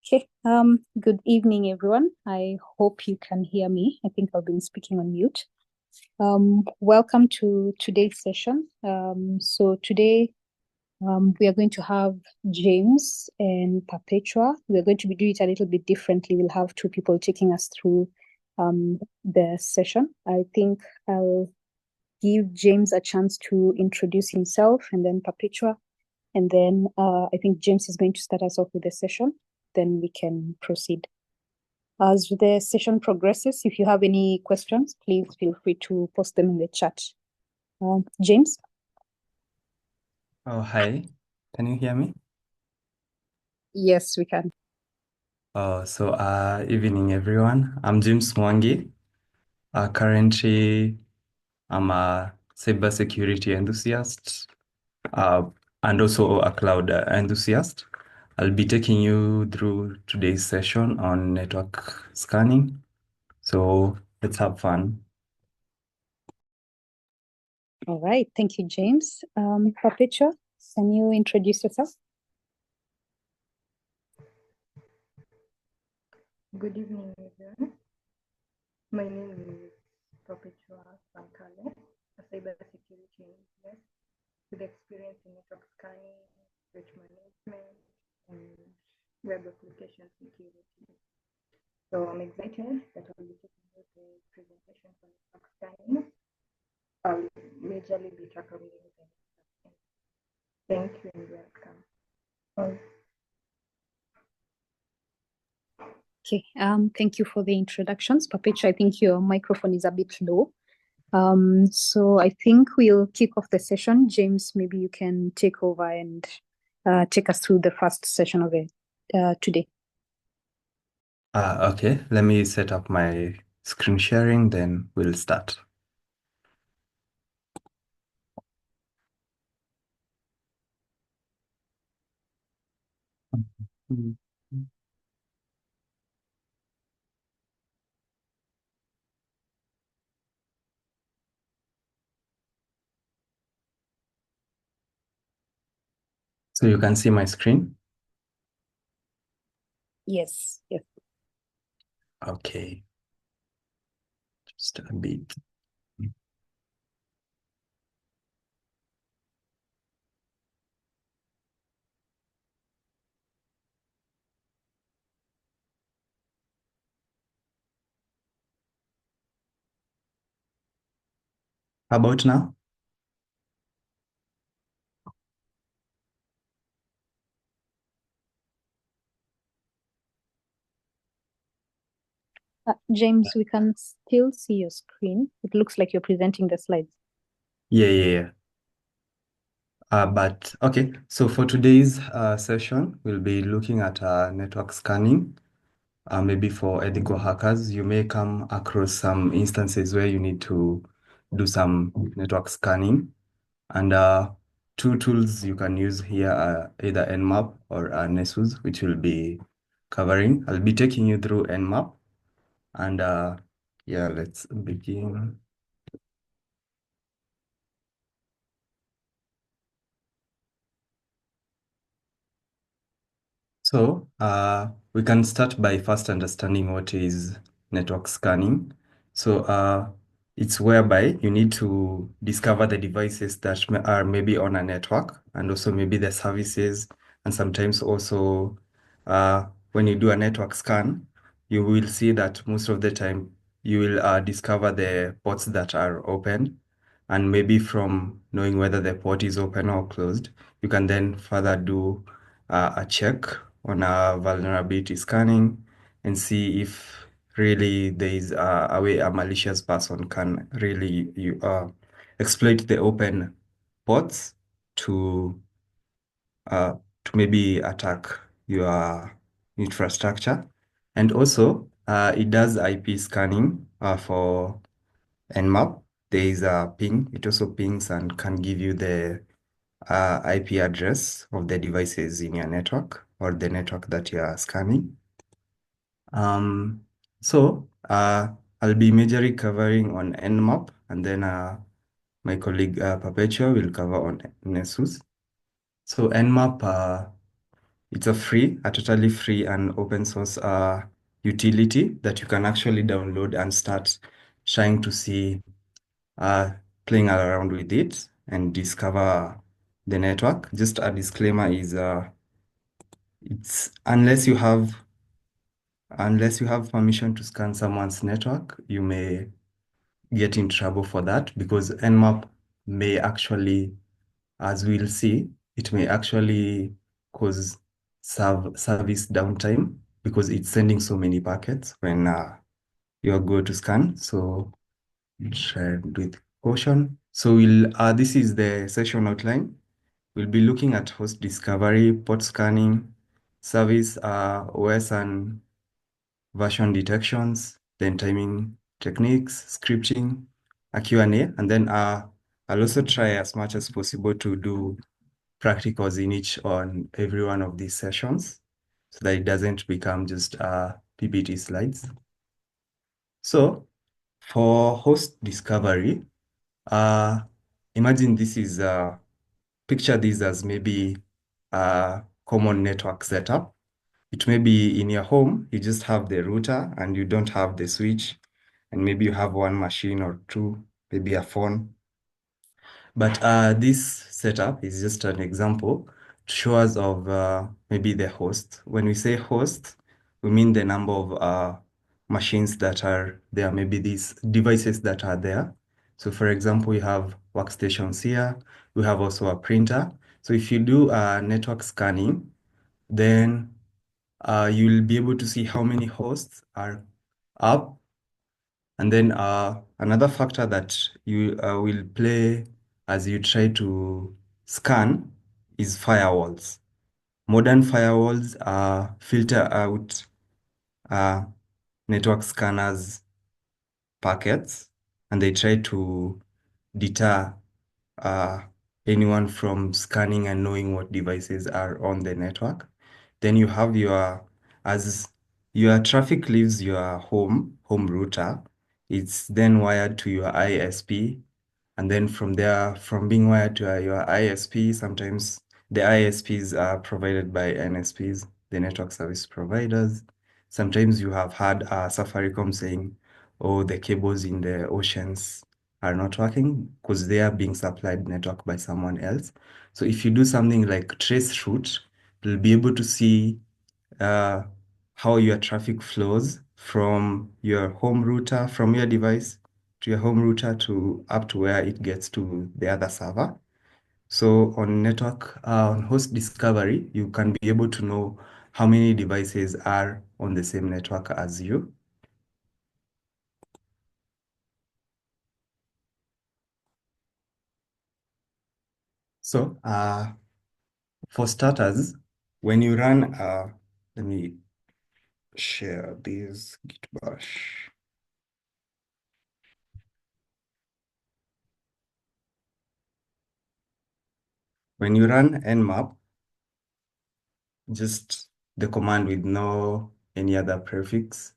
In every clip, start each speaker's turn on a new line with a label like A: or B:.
A: Okay, good evening, everyone. I hope you can hear me. I think I've been speaking on mute. Welcome to today's session. So today we are going to have James and Perpetua. We're going to be doing it a little bit differently. We'll have two people taking us through the session. I think I'll give James a chance to introduce himself, and then Perpetua. And then I think James is going to start us off with the session. Then we can proceed. As the session progresses, if you have any questions, please feel free to post them in the chat. James?
B: Oh, hi. Can you hear me?
A: Yes, we can.
B: Evening, everyone. I'm James Mwangi. Currently, I'm a cybersecurity enthusiast and also a cloud enthusiast. I'll be taking you through today's session on network scanning. So let's have fun.
A: All right. Thank you, James. Perpetua, can you introduce yourself?
C: Good evening, everyone. My name is Perpetua Sankale, a cybersecurity enthusiast with experience in network scanning, threat management, and web application security. So I'm excited that I'll be taking you the presentation for network scanning. I'll majorly be tackling the Thank you and welcome.
A: Okay. Thank you for the introductions. Perpetua, I think your microphone is a bit low. So I think we'll kick off the session. James, maybe you can take over and take us through the first session of it today.
B: Okay, let me set up my screen sharing, then we'll start. So you can see my screen?
A: Yes.
B: Okay. Just a bit. How about now?
A: James, we can still see your screen. It looks like you're presenting the slides.
B: Yeah. But okay, so for today's session, we'll be looking at network scanning. Maybe for ethical hackers, you may come across some instances where you need to do some network scanning. And two tools you can use here are either NMAP or NESSUS, which we'll be covering. I'll be taking you through NMAP. And yeah, let's begin. So we can start by first understanding what is network scanning. So it's whereby you need to discover the devices that are maybe on a network and also maybe the services. And sometimes also when you do a network scan, you will see that most of the time you will discover the ports that are open. And maybe from knowing whether the port is open or closed, you can then further do a check on a vulnerability scanning and see if really there is a way a malicious person can really exploit the open ports to maybe attack your infrastructure. And also, it does IP scanning for NMAP. There is a ping. It also pings and can give you the IP address of the devices in your network or the network that you are scanning. I'll be majorly covering on NMAP, and then my colleague Perpetua will cover on NESSUS. So NMAP It's a totally free and open source utility that you can actually download and start trying to see, playing around with it and discover the network. Just a disclaimer is it's unless you have permission to scan someone's network, you may get in trouble for that, because NMAP may actually, as we'll see, it may actually cause service downtime because it's sending so many packets when you go to scan. So tread with caution. So this is the session outline. We'll be looking at host discovery, port scanning, service OS and version detections, then timing techniques, scripting, a Q&A, and then I'll also try as much as possible to do practicals in each on every one of these sessions so that it doesn't become just PPT slides. So for host discovery, imagine this is, picture this as maybe a common network setup. It may be in your home, you just have the router and you don't have the switch, and maybe you have one machine or two, maybe a phone. But this setup is just an example to show us of maybe the host. When we say host, we mean the number of machines that are there, maybe these devices that are there. So for example, we have workstations here. We have also a printer. So if you do network scanning, then you'll be able to see how many hosts are up. And then another factor that you will play as you try to scan is firewalls. Modern firewalls filter out network scanners packets, and they try to deter anyone from scanning and knowing what devices are on the network. Then you have as your traffic leaves your home router, it's then wired to your ISP. And then from there, from being wired to your ISP, sometimes the ISPs are provided by NSPs, the network service providers. Sometimes you have had Safaricom saying, oh, the cables in the oceans are not working because they are being supplied network by someone else. So if you do something like trace route, you'll be able to see how your traffic flows from your home router, from your device to your home router to up to where it gets to the other server. So on host discovery, you can be able to know how many devices are on the same network as you. So for starters, when you run, let me share this Git bash. When you run nmap, just the command with no any other prefix,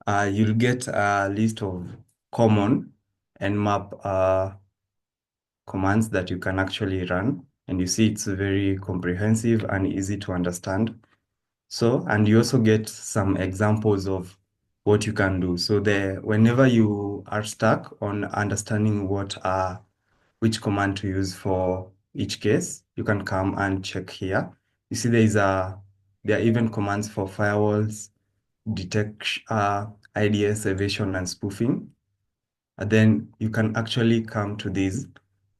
B: you'll get a list of common nmap commands that you can actually run. And you see it's very comprehensive and easy to understand. So, and you also get some examples of what you can do. So whenever you are stuck on understanding which command to use for each case, you can come and check here. You see there are even commands for firewalls, detect IDS evasion and spoofing. And then you can actually come to these.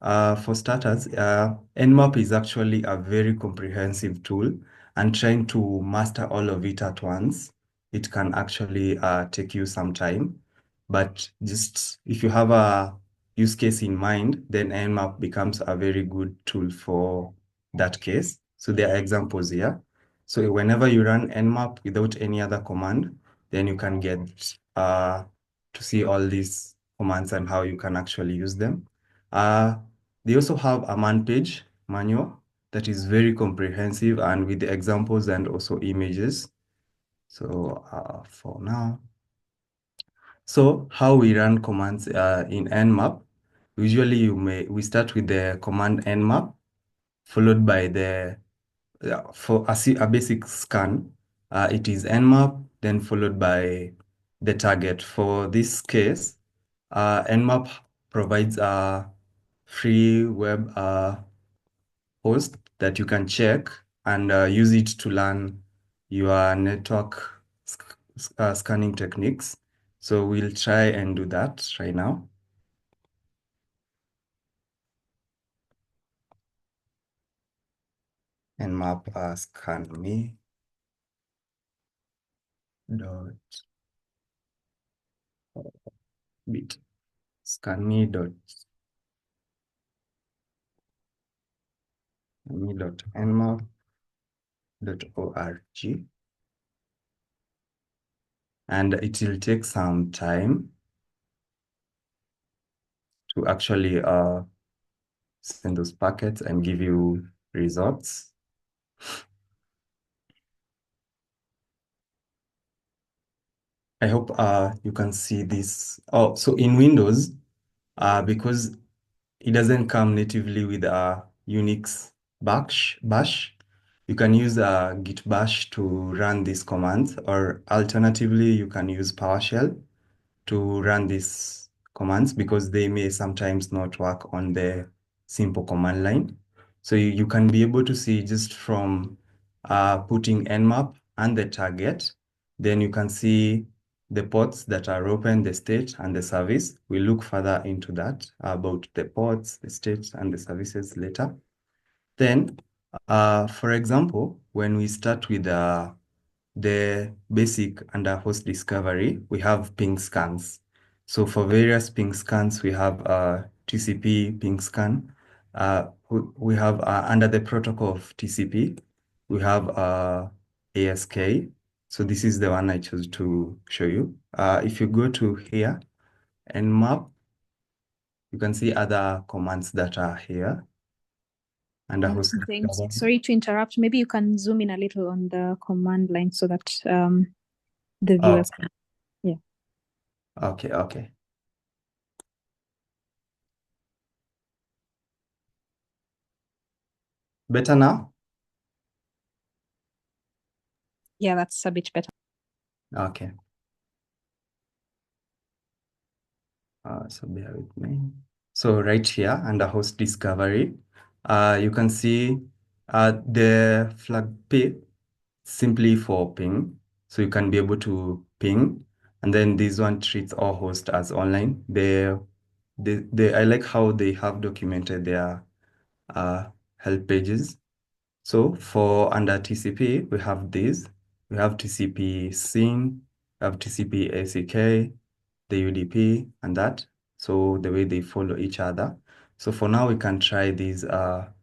B: For starters, NMAP is actually a very comprehensive tool, and trying to master all of it at once, it can actually take you some time. But just if you have a use case in mind, then NMAP becomes a very good tool for that case. So there are examples here. So whenever you run nmap without any other command, then you can get to see all these commands and how you can actually use them. They also have a man page manual that is very comprehensive and with the examples and also images. So for now, so how we run commands in nmap, usually we start with the command nmap. followed by for a basic scan, it is NMAP, then followed by the target. For this case, NMAP provides a free web host that you can check and use it to learn your network scanning techniques. So we'll try and do that right now. NMAP scan me dot bit scan me dot nmap.org, and it will take some time to actually send those packets and give you results. I hope you can see this. Oh, so in Windows, because it doesn't come natively with a Unix bash, you can use a git bash to run these commands, or alternatively, you can use PowerShell to run these commands because they may sometimes not work on the simple command line. So you can be able to see just from putting nmap and the target, then you can see the ports that are open, the state and the service. We'll look further into that about the ports, the states and the services later. Then, for example, when we start with the basic under host discovery, we have ping scans. So for various ping scans, we have TCP ping scan. We have under the protocol of TCP, we have ASK. So this is the one I chose to show you. If you go to here and map, you can see other commands that are here under host
A: James,
B: discovery.
A: sorry to interrupt. Maybe you can zoom in a little on the command line so that the viewers can. Yeah.
B: Okay. Better now?
A: Yeah, that's a bit better.
B: Okay. So bear with me. So right here under host discovery, you can see the flag P simply for ping. So you can be able to ping. And then this one treats all hosts as online. I like how they have documented their help pages. So for under TCP, we have this. We have TCP SYN, we have TCP ACK, the UDP, and that. So the way they follow each other. So for now, we can try these nmap,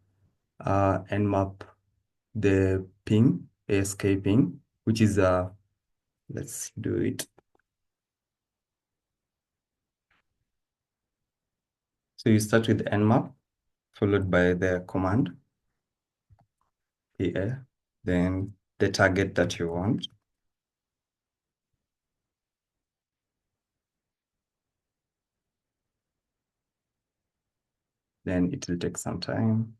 B: the ping, ASK ping, which is let's do it. So you start with nmap, followed by the command, PA, then the target that you want. Then it will take some time.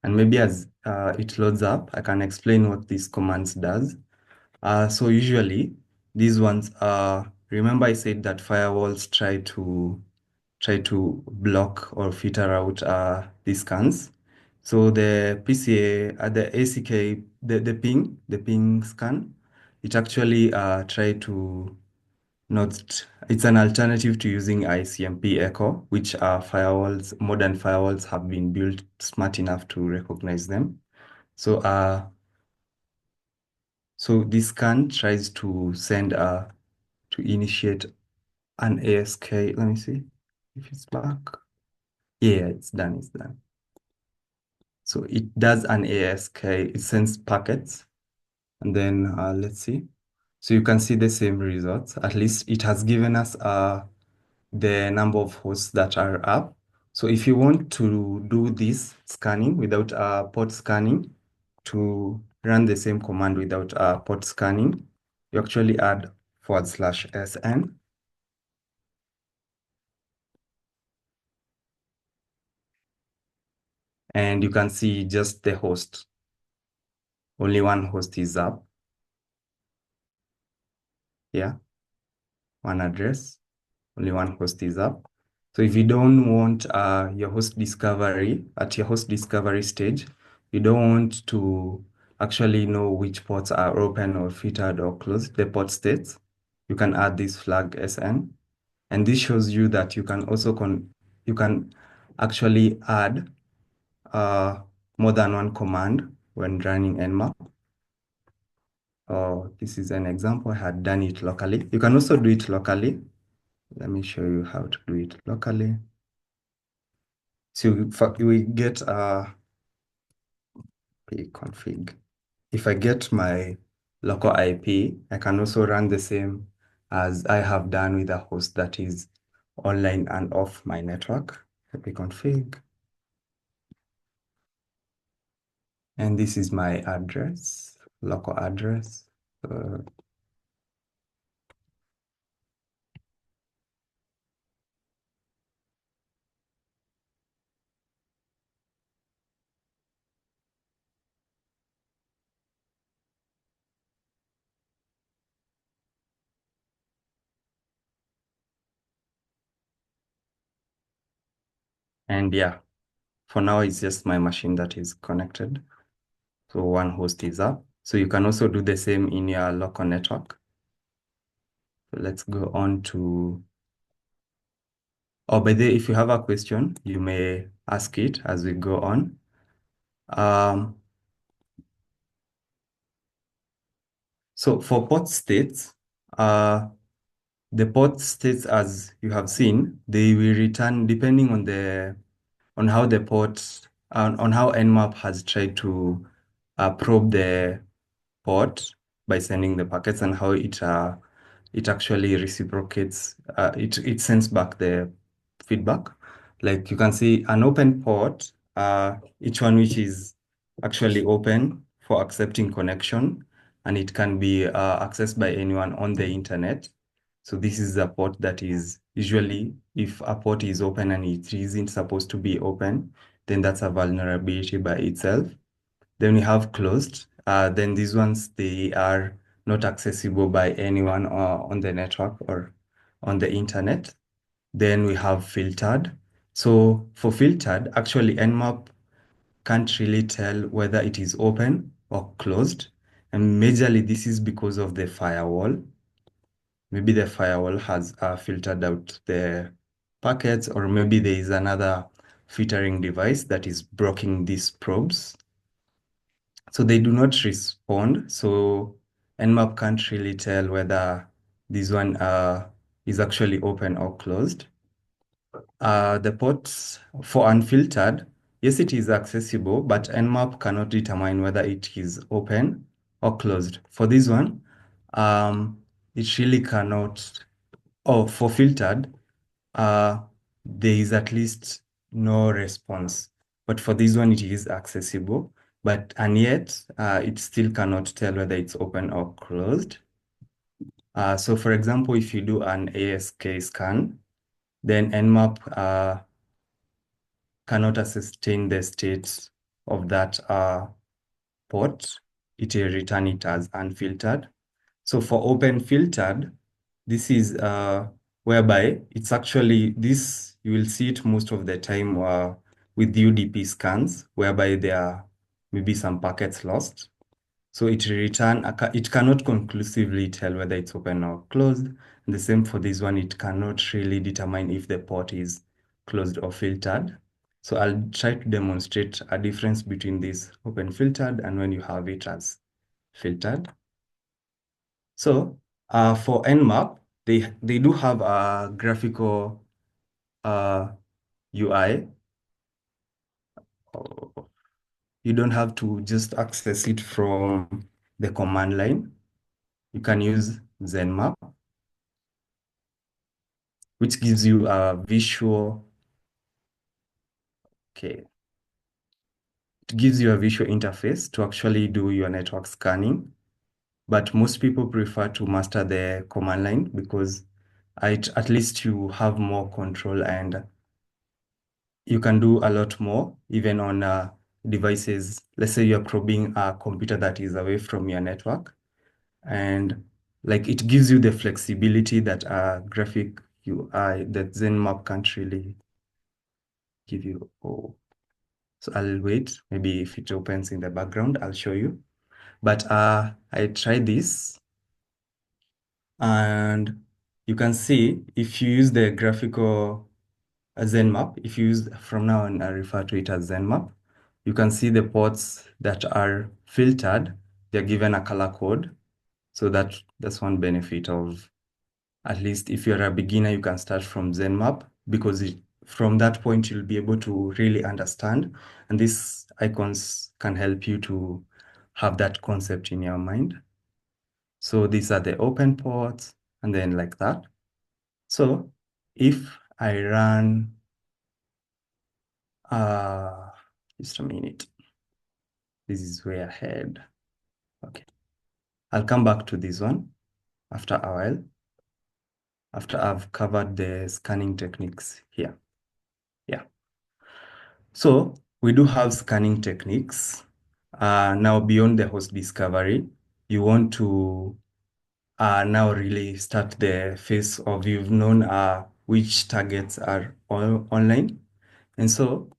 B: And maybe as it loads up, I can explain what these commands does. So usually these ones remember I said that firewalls try to block or filter out these scans. So the PCA, the ACK, the ping scan, it actually try to not, it's an alternative to using ICMP echo, which modern firewalls have been built smart enough to recognize them. So this scan tries to send to initiate an ASK. Let me see if it's back. Yeah, it's done. So it does an ASK, it sends packets, and then let's see. So you can see the same results. At least it has given us the number of hosts that are up. So if you want to do this scanning without port scanning, to run the same command without port scanning, you actually add /sn, And you can see just the host. Only one host is up. Yeah, one address. Only one host is up. So if you don't want your host discovery, at your host discovery stage, you don't want to actually know which ports are open or filtered or closed, the port states, you can add this flag SN. And this shows you that you can also you can actually add more than one command when running NMAP. Oh, this is an example. I had done it locally. You can also do it locally. Let me show you how to do it locally. So we get config. If I get my local IP, I can also run the same as I have done with a host that is online and off my network. Config. And this is my address, local address. And yeah, for now, it's just my machine that is connected. So one host is up. So you can also do the same in your local network. So let's go on to, oh, by the way, if you have a question, you may ask it as we go on. So for port states, the port states, as you have seen, they will return depending on how the port, on how NMAP has tried to probe the port by sending the packets and how it actually reciprocates, it sends back the feedback. Like you can see an open port, each one which is actually open for accepting connection, and it can be accessed by anyone on the internet. So this is a port that is usually, if a port is open and it isn't supposed to be open, then that's a vulnerability by itself. Then we have closed. Then these ones, they are not accessible by anyone on the network or on the internet. Then we have filtered. So for filtered, actually NMAP can't really tell whether it is open or closed. And majorly this is because of the firewall. Maybe the firewall has filtered out the packets, or maybe there is another filtering device that is blocking these probes. So they do not respond. So NMAP can't really tell whether this one is actually open or closed. The ports for unfiltered, yes, it is accessible, but NMAP cannot determine whether it is open or closed. For this one, it really cannot. Oh, for filtered, there is at least no response. But for this one, it is accessible, and yet it still cannot tell whether it's open or closed. So for example, if you do an ASK scan, then NMAP cannot ascertain the state of that port. It will return it as unfiltered. So for open filtered, this is whereby it's actually this, you will see it most of the time with UDP scans, whereby there are maybe some packets lost. So it will return, it cannot conclusively tell whether it's open or closed. And the same for this one, it cannot really determine if the port is closed or filtered. So I'll try to demonstrate a difference between this open filtered and when you have it as filtered. So for NMAP, they do have a graphical UI. You don't have to just access it from the command line. You can use ZenMap, which gives you a visual, okay. It gives you a visual interface to actually do your network scanning. But most people prefer to master the command line because at least you have more control, and you can do a lot more even on devices. Let's say you're probing a computer that is away from your network, and like it gives you the flexibility that graphic UI that ZenMap can't really give you. Oh, so I'll wait. Maybe if it opens in the background, I'll show you. But I tried this, and you can see if you use the graphical ZenMap, if you use from now on, I refer to it as ZenMap, you can see the ports that are filtered, they're given a color code. So that's one benefit of, at least if you're a beginner, you can start from ZenMap, because from that point, you'll be able to really understand. And these icons can help you to have that concept in your mind. So these are the open ports, and then like that. So if I run, just a minute, this is way ahead. Okay, I'll come back to this one after a while, after I've covered the scanning techniques here. Yeah. So we do have scanning techniques. Now beyond the host discovery, you want to now really start the phase of you've known which targets are online. And so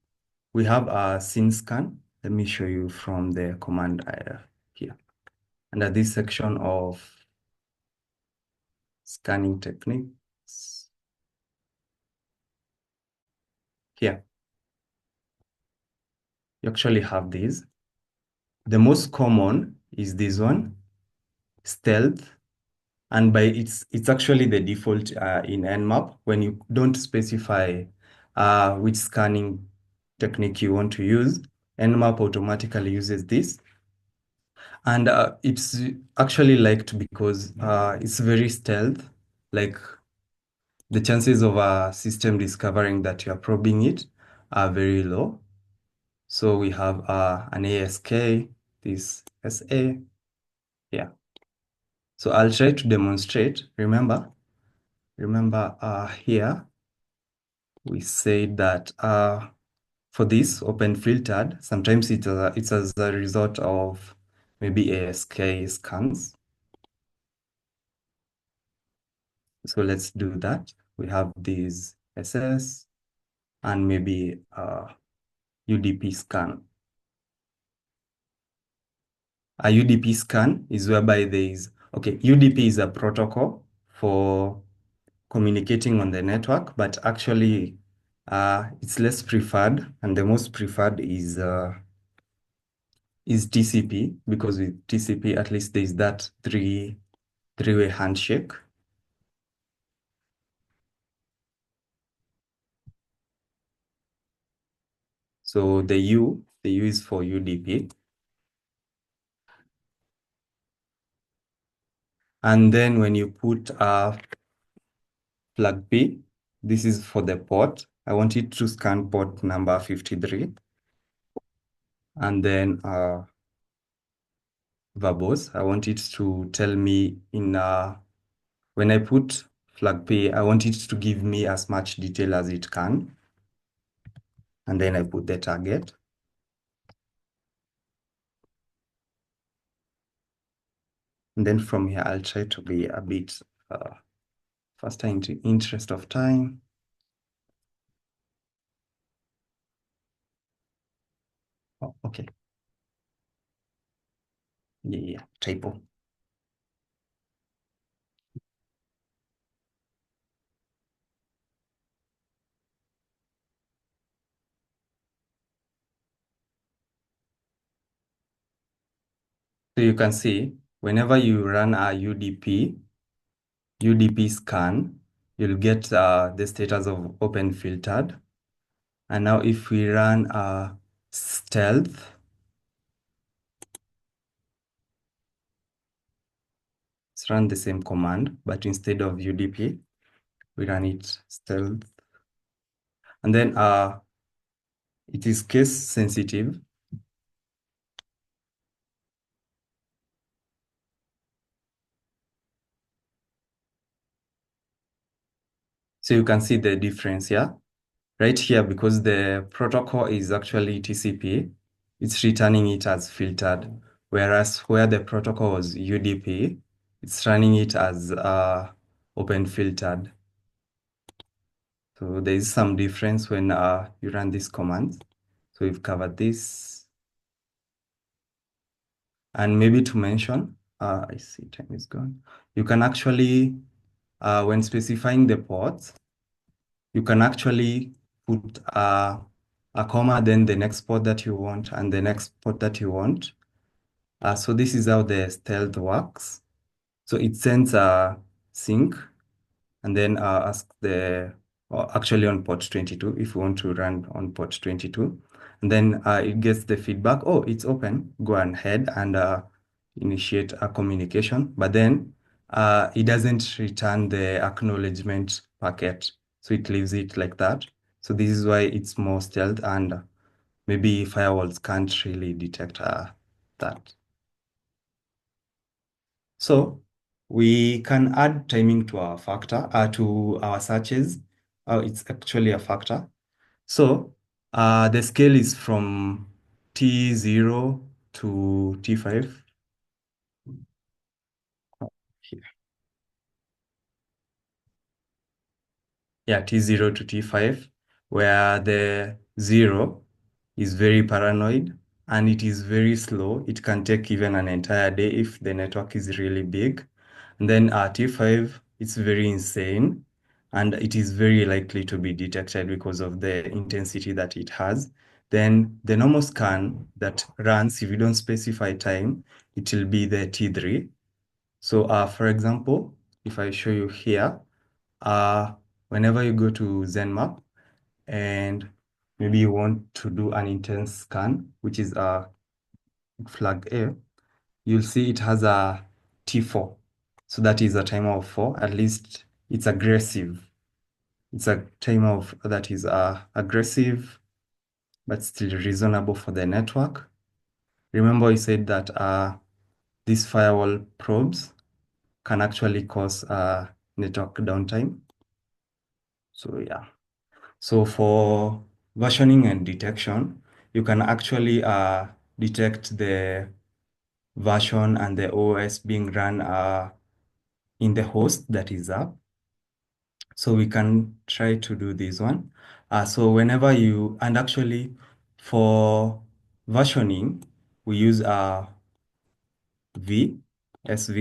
B: we have a scene scan. Let me show you from the command here. Under this section of scanning techniques, here, you actually have these. The most common is this one, stealth. And by it's actually the default in NMAP. When you don't specify which scanning technique you want to use, NMAP automatically uses this. And it's actually liked because it's very stealth. Like the chances of a system discovering that you're probing it are very low. So we have an ASK, this SA, yeah. So I'll try to demonstrate. Remember here, we said that for this open filtered, sometimes it's as a result of maybe ASK scans. So let's do that. We have these SS and maybe UDP scan. A UDP scan is whereby UDP is a protocol for communicating on the network, but actually it's less preferred, and the most preferred is TCP, because with TCP, at least there's that three-way handshake. So the U is for UDP. And then when you put flag P, this is for the port. I want it to scan port number 53. And then verbose, I want it to tell me when I put flag P, I want it to give me as much detail as it can. And then I put the target. And then from here, I'll try to be a bit faster in the interest of time. Oh, okay. Yeah, typo. So you can see, whenever you run a UDP scan, you'll get the status of open filtered. And now if we run a stealth, let's run the same command, but instead of UDP, we run it stealth. And then it is case sensitive. So you can see the difference here. right here, because the protocol is actually TCP, it's returning it as filtered. Whereas where the protocol was UDP, it's running it as open filtered. So there is some difference when you run these commands. So we've covered this. And maybe to mention, I see time is gone. You can actually, when specifying the ports, you can actually put a comma, then the next port that you want, and the next port that you want. So this is how the stealth works. So it sends a sync and then ask or actually on port 22, if you want to run on port 22. And then it gets the feedback, oh, it's open, go ahead and initiate a communication. But then it doesn't return the acknowledgement packet. So it leaves it like that. So this is why it's more stealth, and maybe firewalls can't really detect that. So we can add timing to our factor, to our searches. It's actually a factor. So the scale is from T0 to T5. Here. Yeah, T0 to T5, where the 0 is very paranoid and it is very slow. It can take even an entire day if the network is really big. And then T5, it's very insane and it is very likely to be detected because of the intensity that it has. Then the normal scan that runs, if you don't specify time, it will be the T3. So for example, if I show you here, whenever you go to ZenMap and maybe you want to do an intense scan, which is flag A, you'll see it has a T4. So that is a timer of 4. At least it's aggressive. It's a timer that is aggressive, but still reasonable for the network. Remember, I said that these firewall probes can actually cause network downtime. So yeah. So for versioning and detection, you can actually detect the version and the OS being run in the host that is up. So we can try to do this one. So whenever and actually for versioning, we use SV,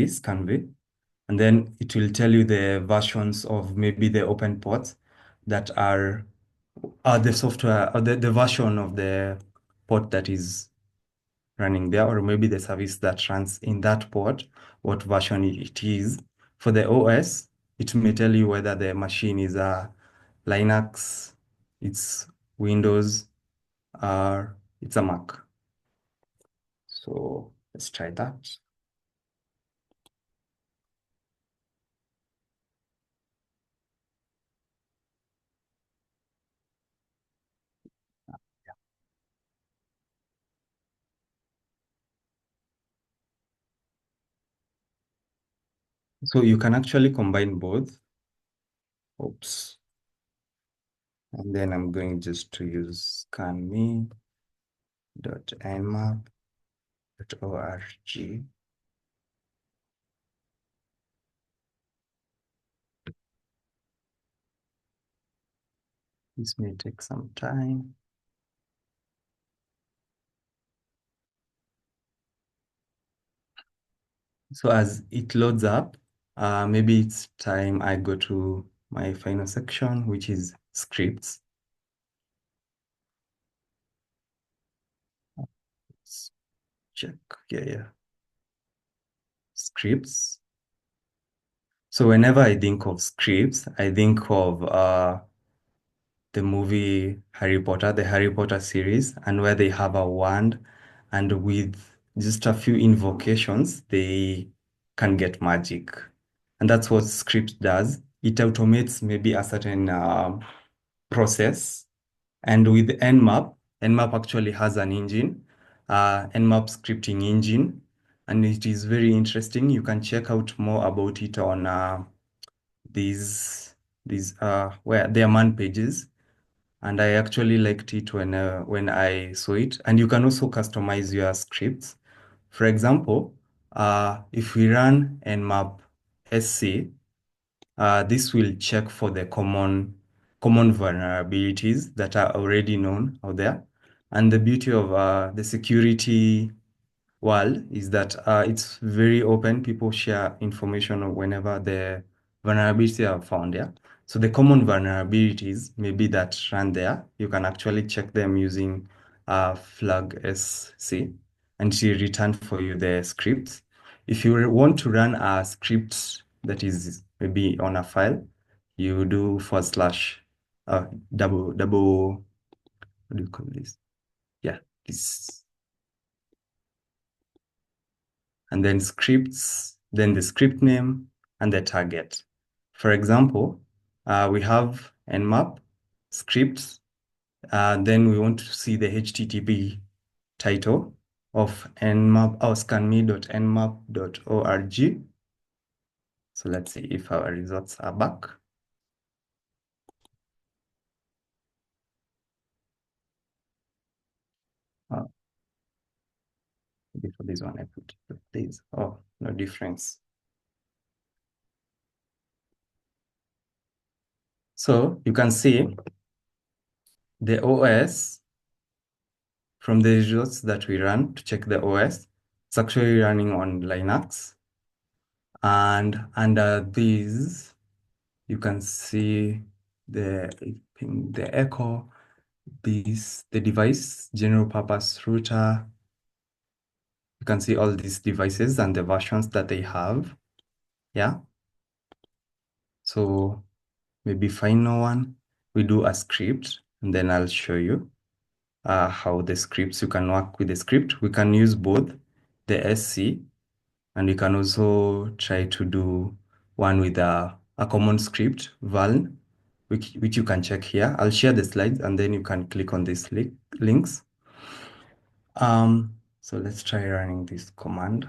B: scan V, and then it will tell you the versions of maybe the open ports that are the software or the version of the port that is running there, or maybe the service that runs in that port, what version it is. For the OS, it may tell you whether the machine is a Linux, it's Windows, or it's a Mac. So let's try that. So you can actually combine both. Oops. And then I'm going just to use scanme.nmap.org. This may take some time. So as it loads up, maybe it's time I go to my final section, which is scripts. Let's check. Yeah. Scripts. So whenever I think of scripts, I think of the movie Harry Potter, the Harry Potter series, and where they have a wand, and with just a few invocations, they can get magic. And that's what script does. It automates maybe a certain process. And with NMAP actually has an engine, NMAP scripting engine, and it is very interesting. You can check out more about it on these where their man pages. and I actually liked it when I saw it. And you can also customize your scripts. For example, if we run nmap sc, this will check for the common vulnerabilities that are already known out there. And the beauty of the security world is that it's very open. People share information whenever the vulnerabilities are found. Yeah. So the common vulnerabilities maybe that run there, you can actually check them using flag sc, and it will return for you the scripts. If you want to run a script that is maybe on a file, you do double, what do you call this? Yeah, this. And then scripts, then the script name and the target. For example, we have nmap scripts. Then we want to see the HTTP title of nmap or scanme.nmap.org. So let's see if our results are back. Maybe for this one, I put this. Oh, no difference. So you can see the OS from the results that we ran to check the OS. It's actually running on Linux. And under these, you can see the echo, the device, general purpose router. You can see all these devices and the versions that they have. Yeah. So maybe final one, we do a script, and then I'll show you how the scripts, you can work with the script. We can use both the SC, and we can also try to do one with a common script, vuln, which you can check here. I'll share the slides, and then you can click on these links. So let's try running this command.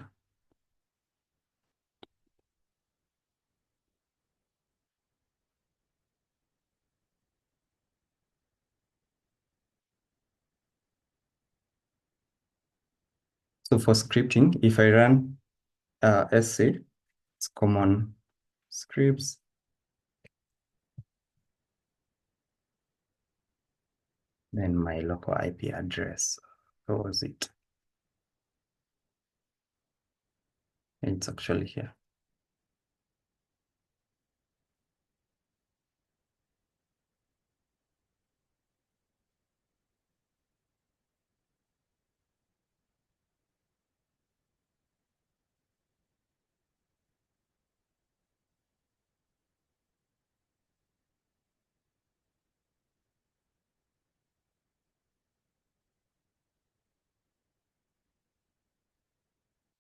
B: So for scripting, if I run SC, it's common scripts. Then my local IP address. Where was it? It's actually here.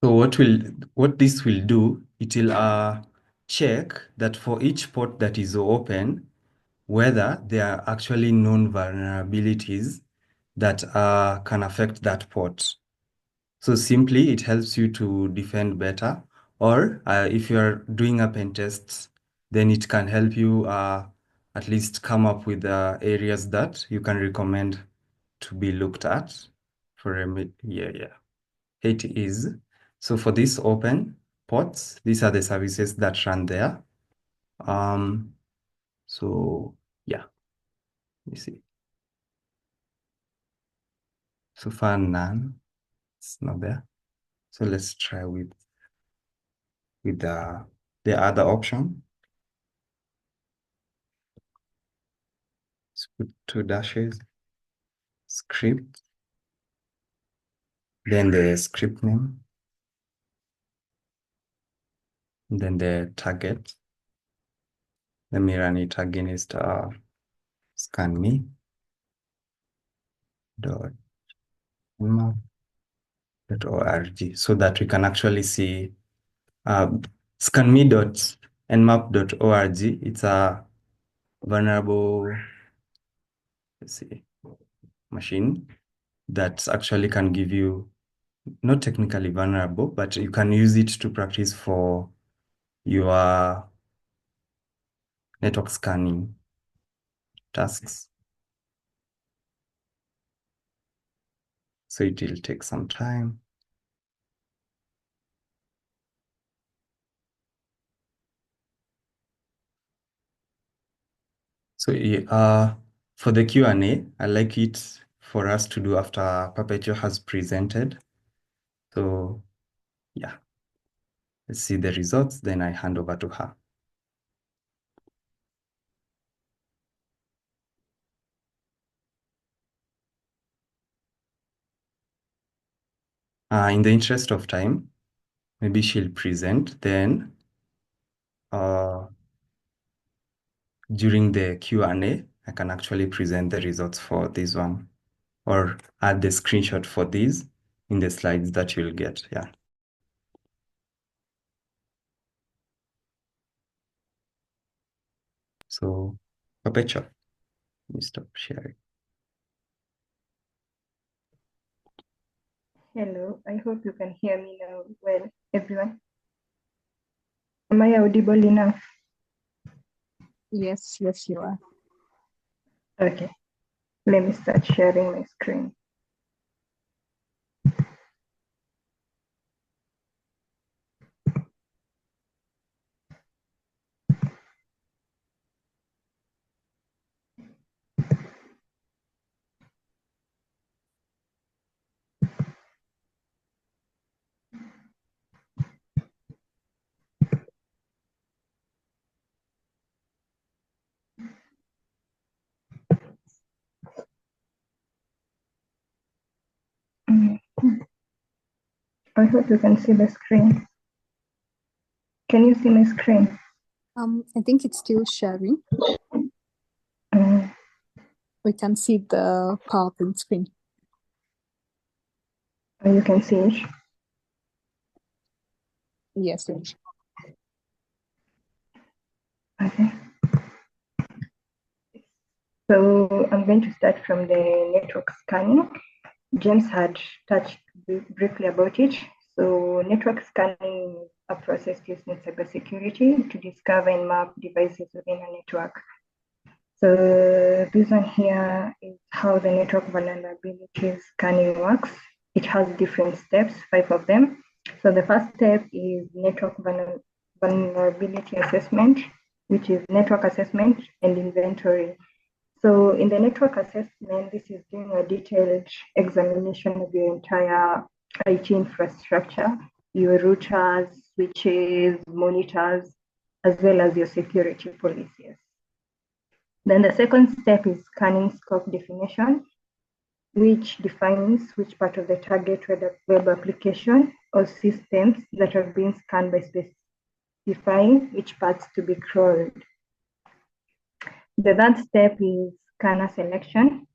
B: So what this will do, it will check that for each port that is open, whether there are actually known vulnerabilities that can affect that port. So simply, it helps you to defend better. Or if you're doing a pen test, then it can help you at least come up with areas that you can recommend to be looked at for yeah. It is. So for this open ports, these are the services that run there. So yeah, you see. So far none, it's not there. So let's try with the other option. Let's put 2 dashes, script, then the script name, then the target. Let me run it against scanme.nmap.org so that we can actually see scanme.nmap.org. It's a vulnerable, let's see, machine that actually can give you, not technically vulnerable, but you can use it to practice for your network scanning tasks. So it will take some time. So for the Q&A, I like it for us to do after Perpetua has presented. So yeah, let's see the results, then I hand over to her. In the interest of time, maybe she'll present, then during the Q&A, I can actually present the results for this one or add the screenshot for these in the slides that you'll get. Yeah. So, Perpetua, let me stop sharing.
C: Hello, I hope you can hear me now well, everyone. Am I audible enough?
A: Yes, you are.
C: Okay, let me start sharing my screen. I hope you can see the screen. Can you see my screen?
A: I think it's still sharing. We can see the PowerPoint screen.
C: You can see it?
A: Yes.
C: Okay. So I'm going to start from the network scanning. James had touched briefly about it. So network scanning is a process used in cybersecurity to discover and map devices within a network. So this one here is how the network vulnerability scanning works. It has different steps, 5 of them. So the first step is network vulnerability assessment, which is network assessment and inventory. So in the network assessment, this is doing a detailed examination of your entire IT infrastructure, your routers, switches, monitors, as well as your security policies. Then the second step is scanning scope definition, which defines which part of the target web application or systems that are being scanned by specifying which parts to be crawled. The third step is scanner selection.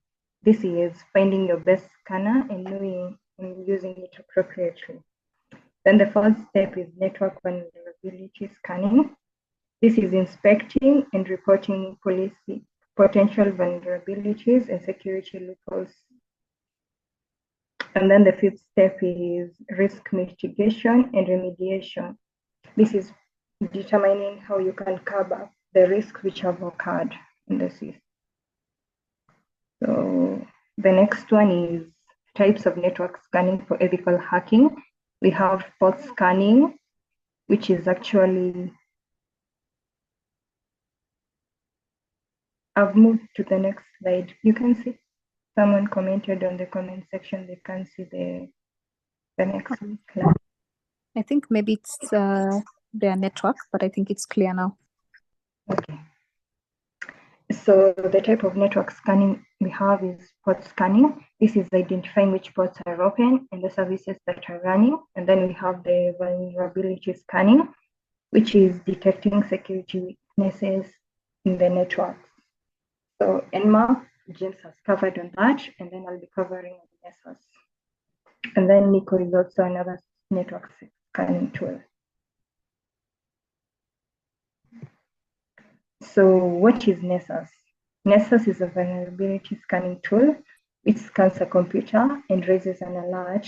C: This is finding your best scanner and knowing and using it appropriately. Then the fourth step is network vulnerability scanning. This is inspecting and reporting potential vulnerabilities and security loopholes. And then the fifth step is risk mitigation and remediation. This is determining how you can cover the risks which have occurred in the system. So the next one is types of network scanning for ethical hacking. We have port scanning, which is actually, I've moved to the next slide. You can see someone commented on the comment section, they can see the next slide.
A: I think maybe it's their network, but I think it's clear now.
C: Okay. So the type of network scanning we have is port scanning. This is identifying which ports are open and the services that are running. And then we have the vulnerability scanning, which is detecting security weaknesses in the network. So NMAP, James has covered on that, and then I'll be covering NESSUS. And then Nico is also another network scanning tool. So what is NESSUS? NESSUS is a vulnerability scanning tool which scans a computer and raises an alert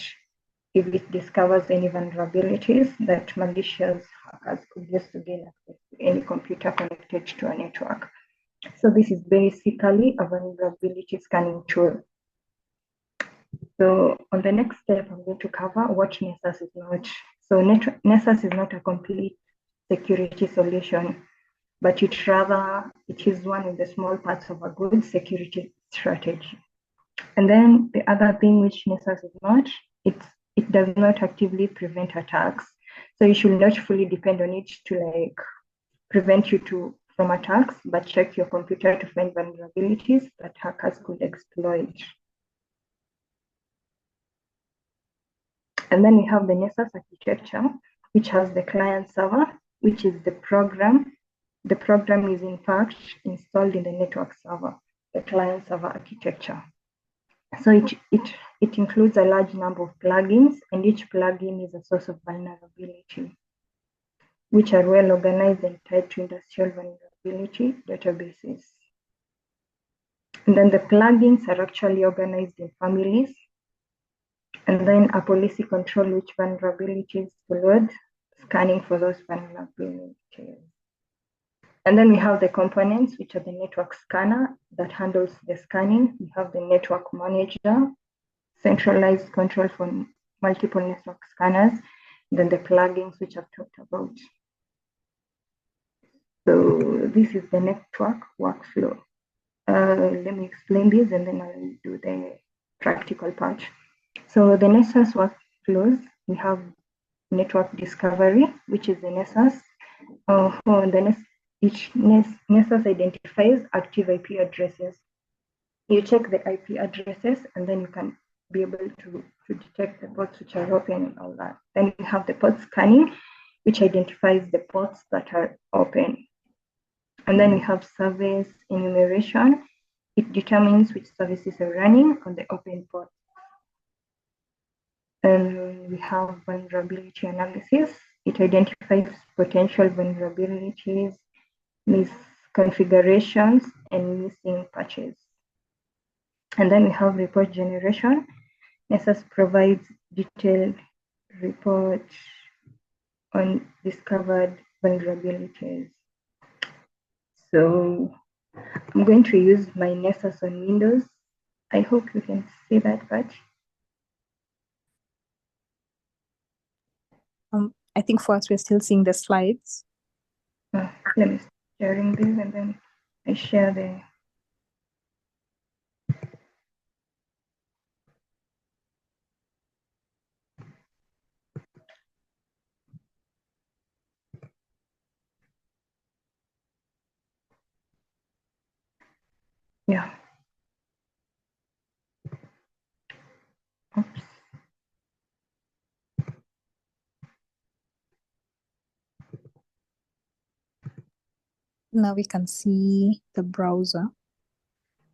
C: if it discovers any vulnerabilities that malicious hackers could use to gain access to any computer connected to a network. So this is basically a vulnerability scanning tool. So on the next step, I'm going to cover what NESSUS is not. So NESSUS is not a complete security solution, but it is one of the small parts of a good security strategy. And then the other thing which NESSUS is not, it does not actively prevent attacks. So you should not fully depend on it to prevent you from attacks, but check your computer to find vulnerabilities that hackers could exploit. And then we have the NESSUS architecture, which has the client server, which is the program. The program is in fact installed in the network server, the client server architecture. So it includes a large number of plugins, and each plugin is a source of vulnerability, which are well organized and tied to industrial vulnerability databases. And then the plugins are actually organized in families, and then a policy control which vulnerabilities to load, scanning for those vulnerabilities. And then we have the components, which are the network scanner that handles the scanning. We have the network manager, centralized control for multiple network scanners, then the plugins, which I've talked about. So this is the network workflow. Let me explain this and then I'll do the practical part. So the NESSUS workflows, we have network discovery, which is the NESSUS. Each NESSUS identifies active IP addresses. You check the IP addresses and then you can be able to detect the ports which are open and all that. Then you have the port scanning, which identifies the ports that are open. And then we have service enumeration. It determines which services are running on the open port. And we have vulnerability analysis. It identifies potential vulnerabilities, misconfigurations, and missing patches. And then we have report generation. NESSUS provides detailed report on discovered vulnerabilities. So I'm going to use my NESSUS on Windows. I hope you can see that part.
A: I think for us, we're still seeing the slides.
C: Let me start sharing this and then I share the. Yeah. Oops.
A: Now we can see the browser.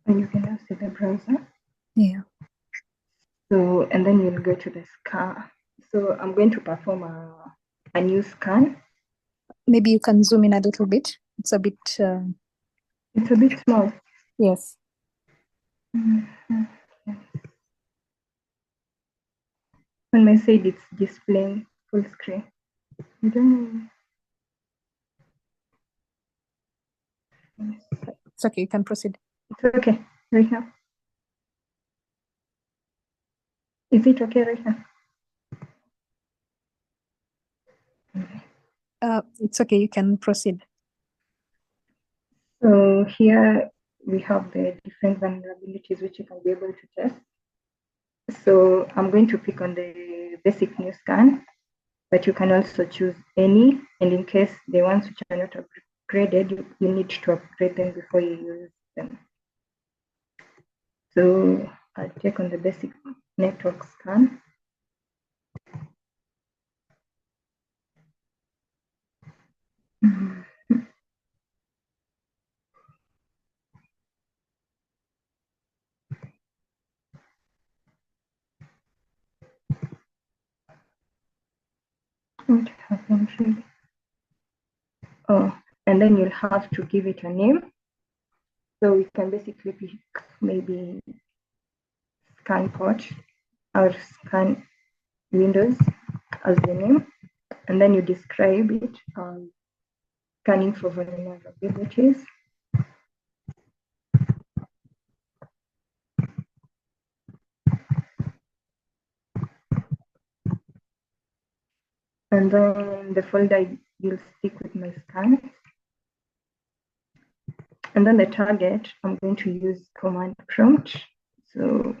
C: And you can now see the browser.
A: Yeah.
C: So, and then you'll go to the scan. So I'm going to perform a new scan.
A: Maybe you can zoom in a little bit. It's a bit.
C: It's a bit small.
A: Yes.
C: Mm-hmm. Yes. When I said it's displaying full screen, you don't know.
A: It's okay, you can proceed.
C: It's okay right now. Is it okay right now?
A: It's okay, you can proceed.
C: So here we have the different vulnerabilities which you can be able to test. So I'm going to pick on the basic new scan, but you can also choose any, and in case the ones which are not upgraded, you need to upgrade them before you use them. So I'll take on the basic network scan. What happened really? Oh, and then you'll have to give it a name. So we can basically pick maybe scan port or scan Windows as the name, and then you describe it scanning for vulnerabilities. And then the folder will stick with my scan. And then the target, I'm going to use command prompt. So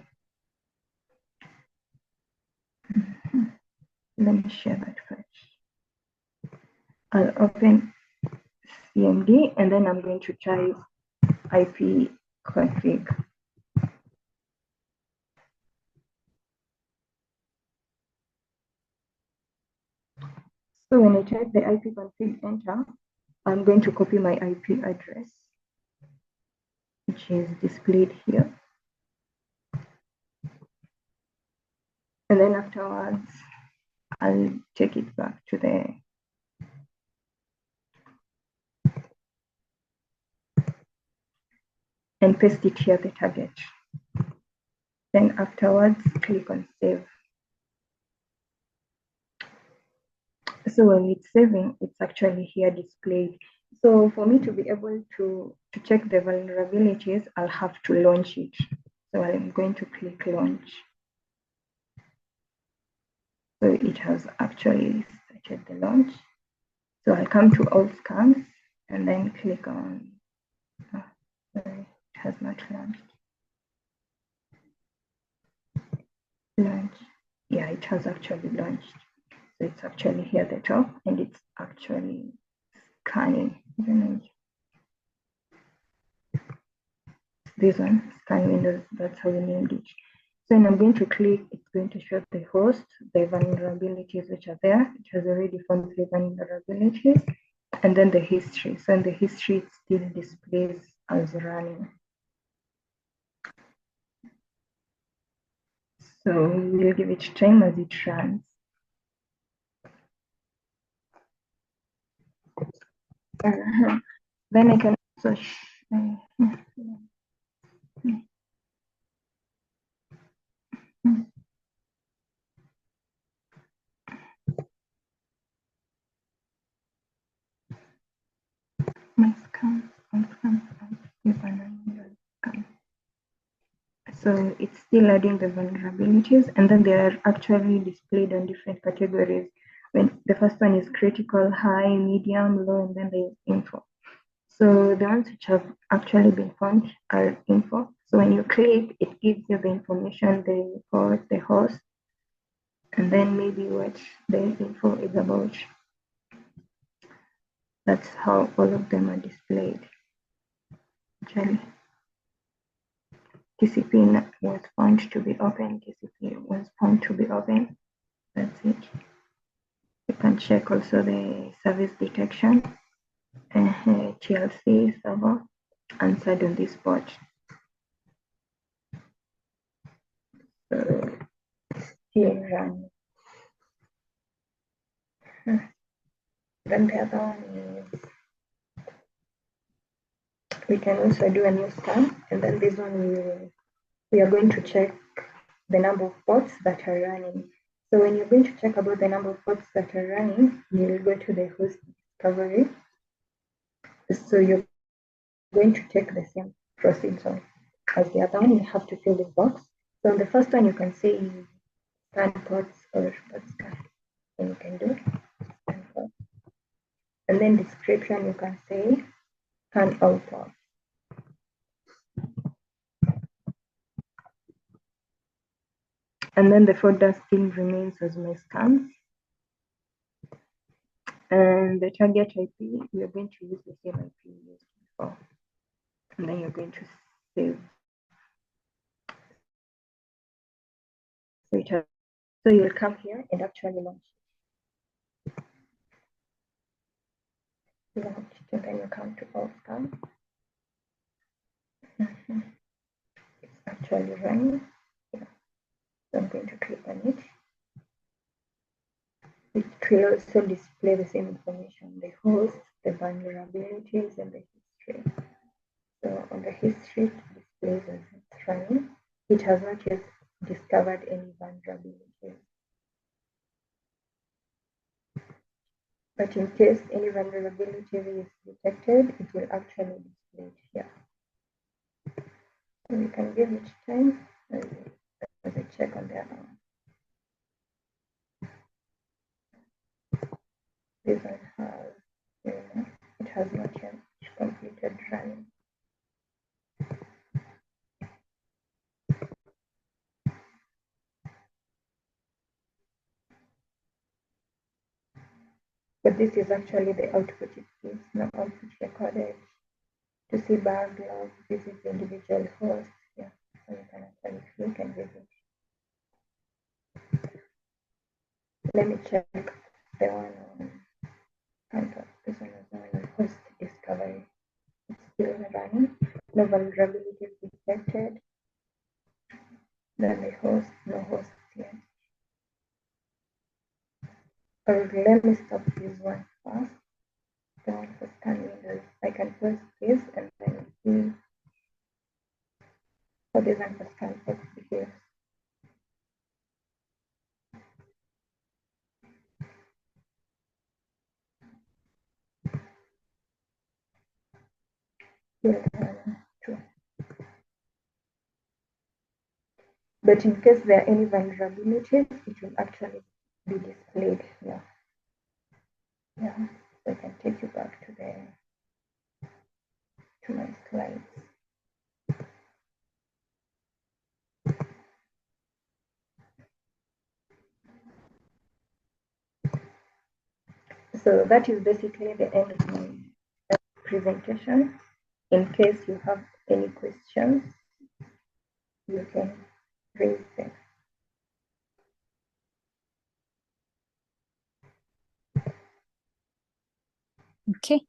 C: let me share that first. I'll open CMD and then I'm going to type IP config. So when I type the IP config enter, I'm going to copy my IP address, which is displayed here. And then afterwards, I'll take it back to the and paste it here, the target. Then afterwards, click on save. So when it's saving, it's actually here displayed. So for me to be able to check the vulnerabilities, I'll have to launch it. So I'm going to click launch. So it has actually started the launch. So I'll come to all scans and then click on, sorry, it has not launched. Launch. Yeah, it has actually launched. So it's actually here at the top and it's actually scanning. This one, scan windows, that's how we named it. So when I'm going to click, it's going to show the host, the vulnerabilities which are there. It has already found 3 vulnerabilities, and then the history. So in the history, it still displays as running. So we'll give it time as it runs. Then I can also my scans on scans. So it's still adding the vulnerabilities, and then they are actually displayed on different categories. When the first one is critical, high, medium, low, and then there's info. So the ones which have actually been found are info. So when you click, it gives you the information, the report, the host, and then maybe what the info is about. That's how all of them are displayed. Actually, TCP was found to be open, TCP was found to be open. That's it. You can check also the service detection, TLC server answered on this port. So still run. Then the other one is we can also do a new scan, and then this one we are going to check the number of ports that are running. So when you're going to check about the number of ports that are running, you'll go to the host discovery. So you're going to take the same procedure as the other one. You have to fill this box. So on the first one, you can say scan ports or port scan, and you can do scan ports. And then description, you can say scan all ports. And then the folder still remains as my scans. And the target IP, we are going to use the same IP we used before. And then you're going to save. So you'll come here and actually launch. Launch, and then you come to all scan. It's actually running. Yeah. So I'm going to click on it. It will also display the same information, the host, the vulnerabilities, and the history. So on the history, it displays as it's running. It has not yet discovered any vulnerabilities. But in case any vulnerability is detected, it will actually display it here. So we can give it time as a check on the other one. This one has, it has not yet completed running. But this is actually the output it gives, no output recorded. To see bar log, this is the individual host. Yeah, so you can actually click and visit. Let me check the one on Canvas. This one is the one on host discovery. It's still running. No vulnerabilities detected. Then the host, no hosts yet. Let me stop this one first. The one for scan windows. I can press this and then see how this one for scan text behaves. True. But in case there are any vulnerabilities, it will actually be displayed here. Yeah, so I can take you back to my slides. So that is basically the end of my presentation. In case you have any questions, you can raise them.
A: Okay,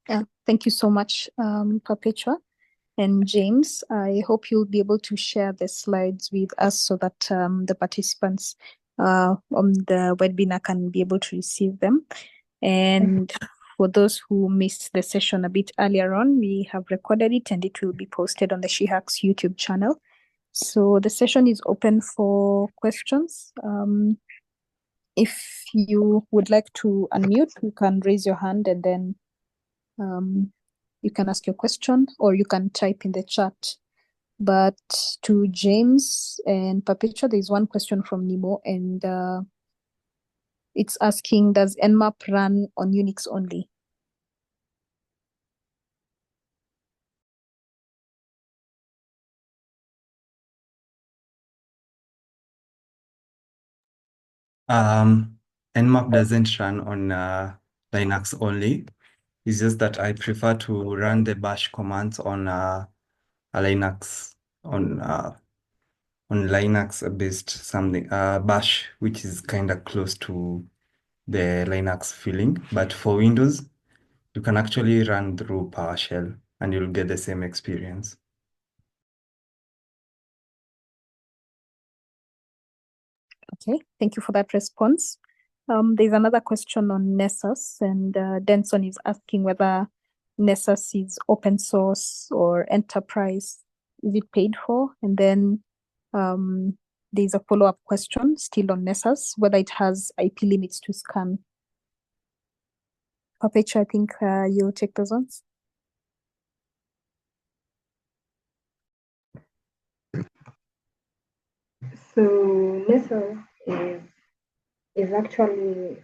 A: thank you so much, Perpetua and James. I hope you'll be able to share the slides with us so that the participants on the webinar can be able to receive them. And for those who missed the session a bit earlier on, we have recorded it and it will be posted on the SheHacks YouTube channel. So the session is open for questions. If you would like to unmute, you can raise your hand and then you can ask your question or you can type in the chat. But to James and Perpetua, there's one question from Nemo and it's asking, does NMAP run on Unix only?
B: NMAP doesn't run on Linux only. It's just that I prefer to run the bash commands on a Linux on Linux based something bash, which is kind of close to the Linux feeling. But for Windows, you can actually run through PowerShell and you'll get the same experience.
A: Okay, thank you for that response. There's another question on NESSUS, and Denson is asking whether NESSUS is open source or enterprise. Is it paid for? And then there's a follow-up question still on NESSUS, whether it has IP limits to scan. Perpetua, I think you'll take those ones.
C: So NESSUS is actually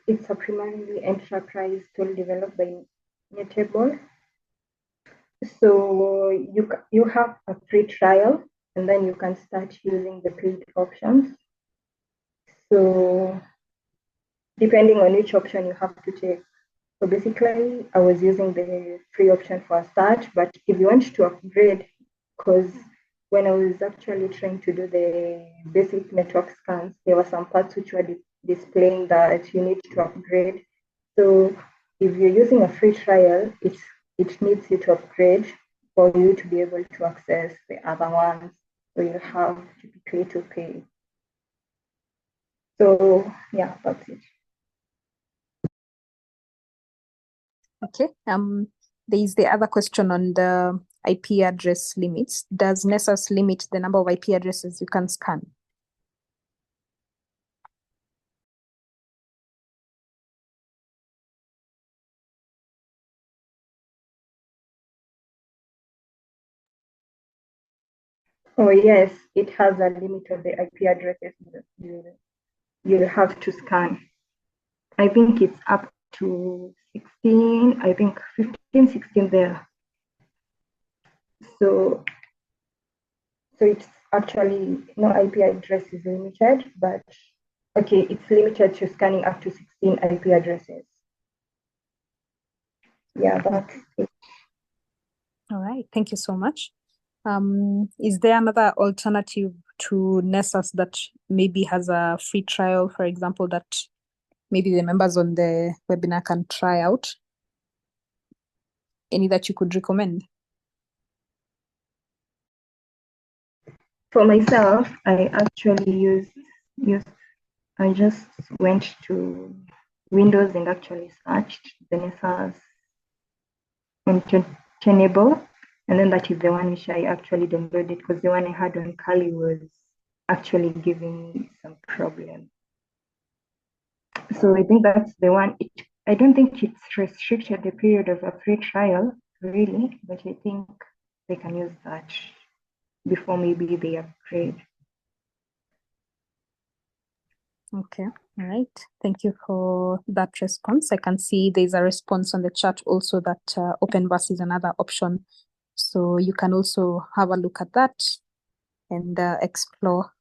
C: it's a primarily enterprise tool developed by Mutable. So you have a free trial and then you can start using the paid options. So depending on which option you have to take. So basically I was using the free option for a start, but if you want to upgrade, because when I was actually trying to do the basic network scans, there were some parts which were displaying that you need to upgrade. So if you're using a free trial, it needs you to upgrade for you to be able to access the other ones. So you have typically to pay. So yeah, that's it.
A: Okay. There is the other question on the IP address limits. Does NESSUS limit the number of IP addresses you can scan?
C: Oh yes, it has a limit of the IP addresses you'll have to scan. I think it's up to 16, I think 15, 16 there. So it's actually no IP address is limited, but okay, it's limited to scanning up to 16 IP addresses. Yeah, that's it.
A: All right, thank you so much. Is there another alternative to NESSUS that maybe has a free trial, for example, that maybe the members on the webinar can try out? Any that you could recommend?
C: For myself, I actually I just went to Windows and actually searched the NESSUS Tenable, and then that is the one which I actually downloaded, because the one I had on Kali was actually giving me some problem. So I think that's the one. I don't think it's restricted the period of a free trial, really, but I think they can use that before maybe they upgrade.
A: Okay, all right. Thank you for that response. I can see there's a response on the chat also that OpenVerse is another option. So you can also have a look at that and explore.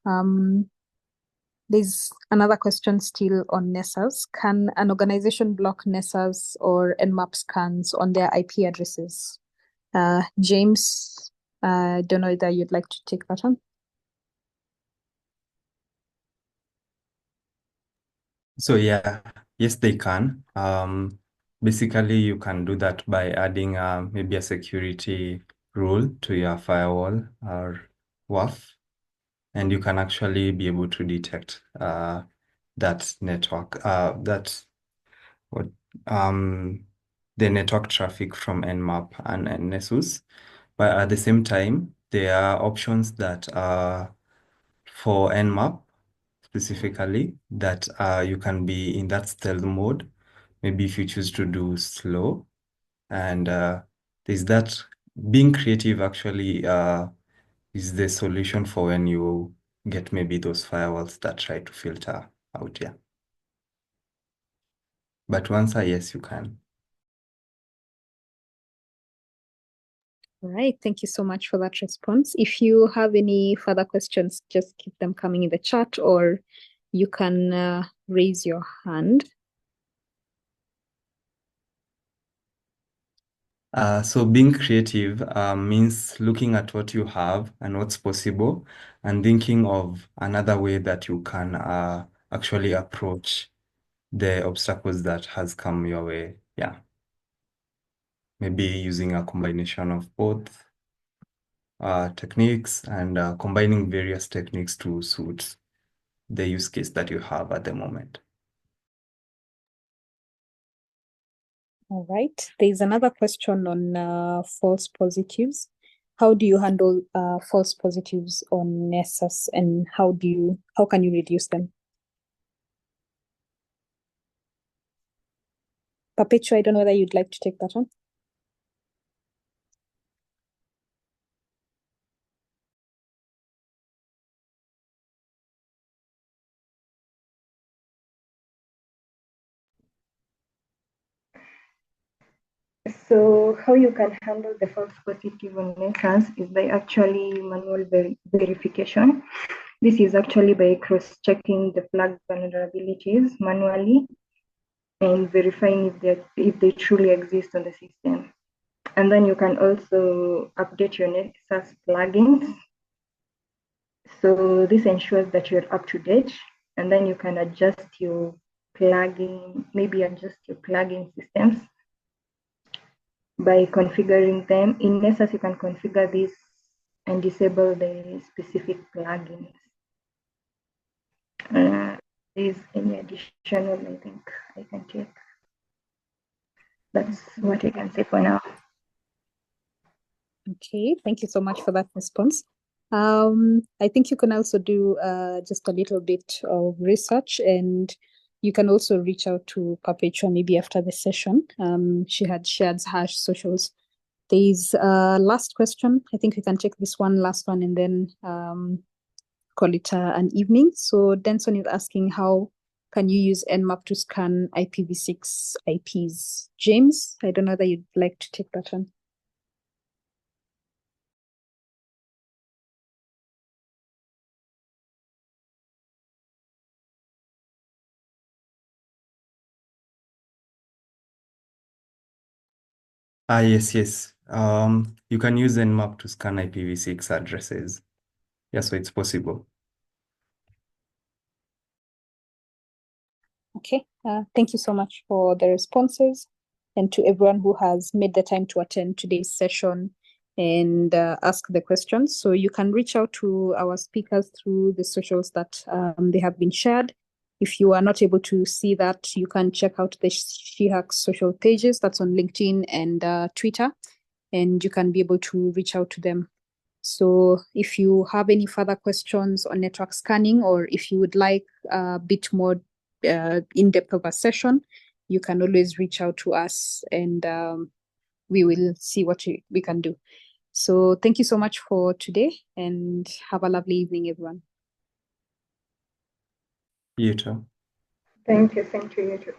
A: There's another question still on NESSUS. Can an organization block NESSUS or NMAP scans on their IP addresses? James, I don't know whether you'd like to take that on.
B: So yeah, yes, they can. Basically, you can do that by adding maybe a security rule to your firewall or WAF, and you can actually be able to detect that network, the network traffic from NMAP and NESSUS. But at the same time, there are options that are for NMAP specifically that you can be in that stealth mode. Maybe if you choose to do slow, and there's that being creative actually is the solution for when you get maybe those firewalls that try to filter out, yeah. But once yes, you can.
A: All right, thank you so much for that response. If you have any further questions, just keep them coming in the chat, or you can raise your hand.
B: So being creative means looking at what you have and what's possible and thinking of another way that you can actually approach the obstacles that has come your way. Yeah. Maybe using a combination of both techniques and combining various techniques to suit the use case that you have at the moment.
A: All right, there's another question on false positives. How do you handle false positives on NESSUS, and how can you reduce them? Perpetua, I don't know whether you'd like to take that on.
C: So how you can handle the false positive on NESSUS is by actually manual verification. This is actually by cross-checking the flagged vulnerabilities manually and verifying if they truly exist on the system. And then you can also update your NESSUS plugins. So this ensures that you're up to date, and then you can adjust your plugin, maybe adjust your plugin systems by configuring them. In NESSUS, you can configure this and disable the specific plugins. Is any additional, I think I can take. That's what I can say for now.
A: Okay, thank you so much for that response. I think you can also do just a little bit of research, and you can also reach out to Perpetua maybe after the session. She had shared her socials. There's a last question. I think we can take this one last one and then call it an evening. So Denson is asking, how can you use NMAP to scan IPv6 IPs? James, I don't know that you'd like to take that one.
B: Yes. You can use NMAP to scan IPv6 addresses. Yeah, so it's possible.
A: Okay, thank you so much for the responses, and to everyone who has made the time to attend today's session and ask the questions. So you can reach out to our speakers through the socials that they have been shared. If you are not able to see that, you can check out the SheHack social pages, that's on LinkedIn and Twitter, and you can be able to reach out to them. So if you have any further questions on network scanning, or if you would like a bit more in-depth of a session, you can always reach out to us, and we will see what we can do. So thank you so much for today, and have a lovely evening, everyone.
B: You too.
C: Thank you. Thank you, you too.